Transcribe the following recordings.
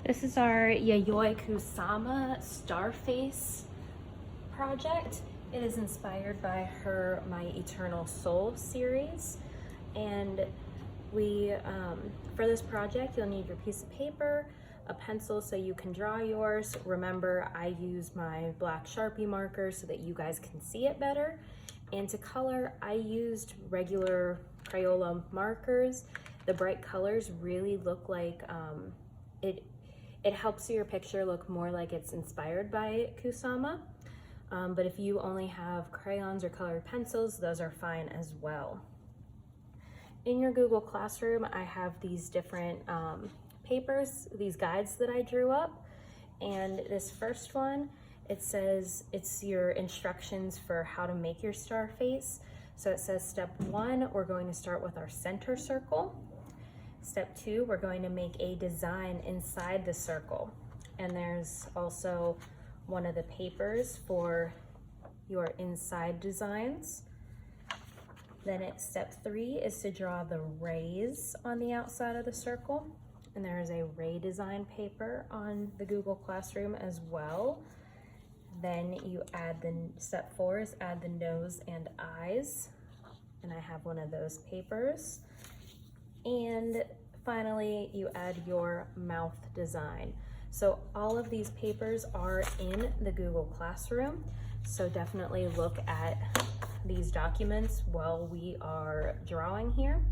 This is our Yayoi Kusama Star Face project. It is inspired by her My Eternal Soul series. And for this project, you'll need your piece of paper, a pencil so you can draw yours. Remember, I use my black Sharpie marker so that you guys can see it better. And to color, I used regular Crayola markers. The bright colors really look like, it helps your picture look more like it's inspired by Kusama. But if you only have crayons or colored pencils, those are fine as well. In your Google Classroom, I have these different papers, these guides that I drew up. And this first one, it says it's your instructions for how to make your star face. So it says step 1, we're going to start with our center circle. Step 2, we're going to make a design inside the circle. And there's also one of the papers for your inside designs. Then step 3 is to draw the rays on the outside of the circle. And there is a ray design paper on the Google Classroom as well. Then you add step 4 is add the nose and eyes. And I have one of those papers. And finally, you add your mouth design. So all of these papers are in the Google Classroom. So definitely look at these documents while we are drawing here.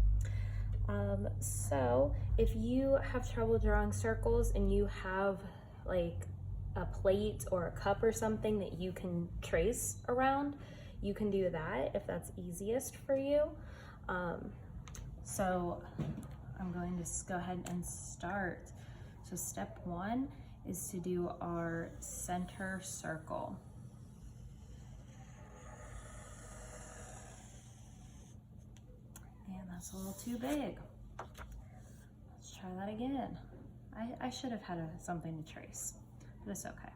So if you have trouble drawing circles and you have like a plate or a cup or something that you can trace around, you can do that if that's easiest for you. So I'm going to go ahead and start. So step 1 is to do our center circle. And that's a little too big. Let's try that again. I should have had something to trace, but it's okay.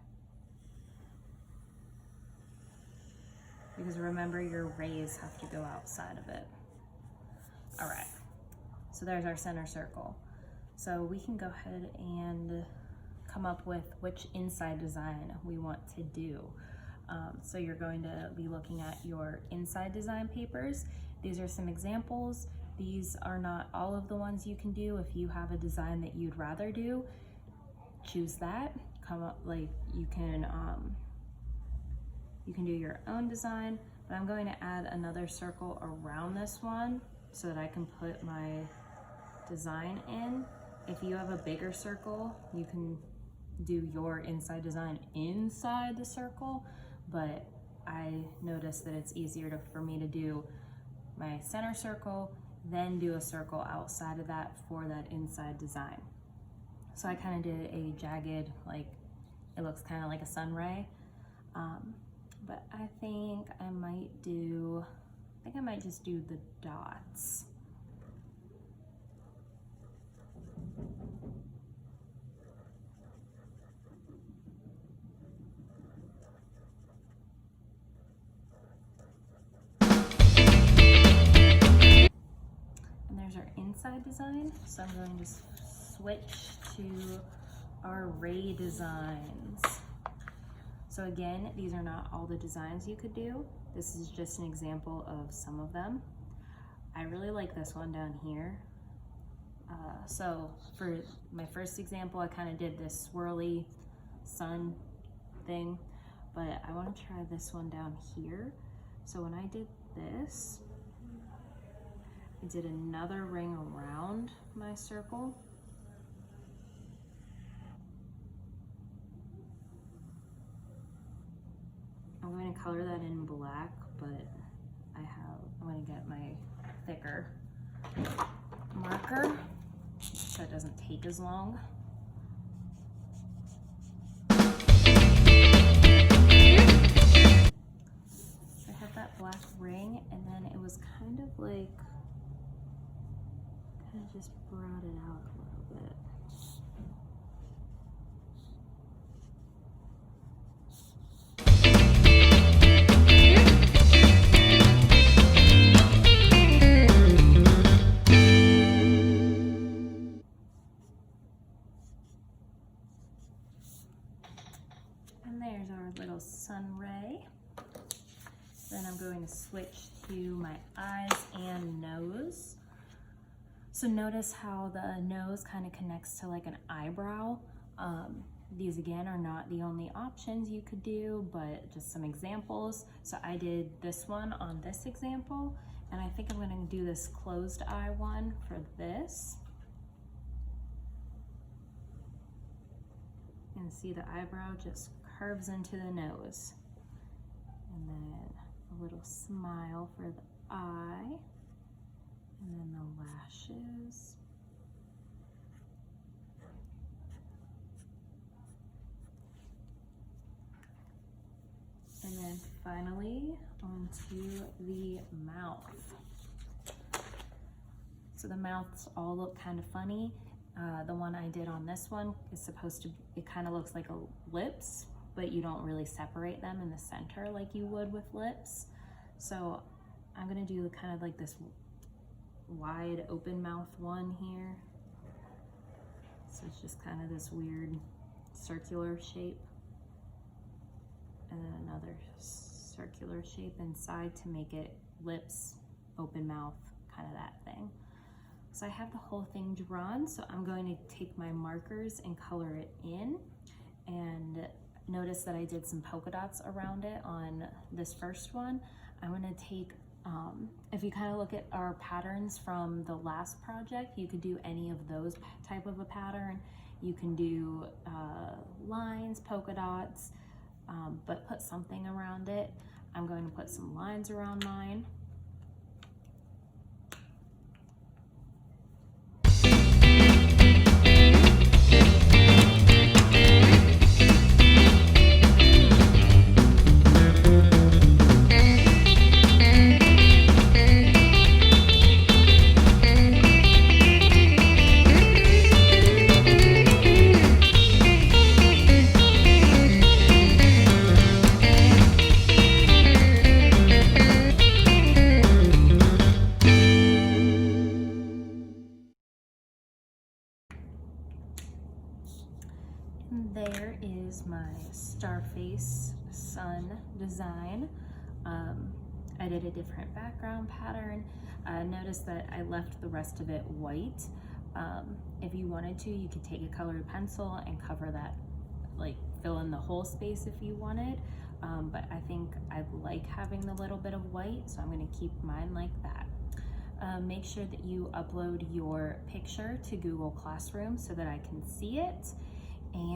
Because remember, your rays have to go outside of it. All right, so there's our center circle. So we can go ahead and come up with which inside design we want to do. So you're going to be looking at your inside design papers. These are some examples. These are not all of the ones you can do. If you have a design that you'd rather do, choose that. Come up, like you can do your own design, but I'm going to add another circle around this one so that I can put my design in. If you have a bigger circle, you can do your inside design inside the circle, but I noticed that it's easier for me to do my center circle, then do a circle outside of that for that inside design. So I kind of did a jagged, like it looks kind of like a sun ray, but I think I might just do the dots. And there's our inside design. So I'm going to switch to our ray designs. So again, these are not all the designs you could do. This is just an example of some of them. I really like this one down here. So for my first example, I kind of did this swirly sun thing, but I want to try this one down here. So when I did this, I did another ring around my circle. I'm going to color that in black, but I'm going to get my thicker marker so it doesn't take as long. So I had that black ring, and then it was kind of just brought it out a little bit. And there's our little sun ray. Then I'm going to switch to my eyes and nose. So notice how the nose kind of connects to like an eyebrow. These again are not the only options you could do, but just some examples. So I did this one on this example, and I think I'm going to do this closed eye one for this. And see the eyebrow just curves into the nose. And then a little smile for the eye. And then the lashes. And then finally onto the mouth. So the mouths all look kind of funny. The one I did on this one is supposed to, it kind of looks like a lips, but you don't really separate them in the center like you would with lips. So I'm gonna do kind of like this wide open mouth one here. So it's just kind of this weird circular shape. And then another circular shape inside to make it lips, open mouth, kind of that thing. So I have the whole thing drawn, so I'm going to take my markers and color it in. And notice that I did some polka dots around it on this first one. I'm gonna take, if you kind of look at our patterns from the last project, you could do any of those type of a pattern. You can do lines, polka dots, but put something around it. I'm going to put some lines around mine. There is my Star Face sun design. I did a different background pattern. Notice that I left the rest of it white. If you wanted to, you could take a colored pencil and cover that, like fill in the whole space if you wanted. But I think I like having the little bit of white, so I'm gonna keep mine like that. Make sure that you upload your picture to Google Classroom so that I can see it.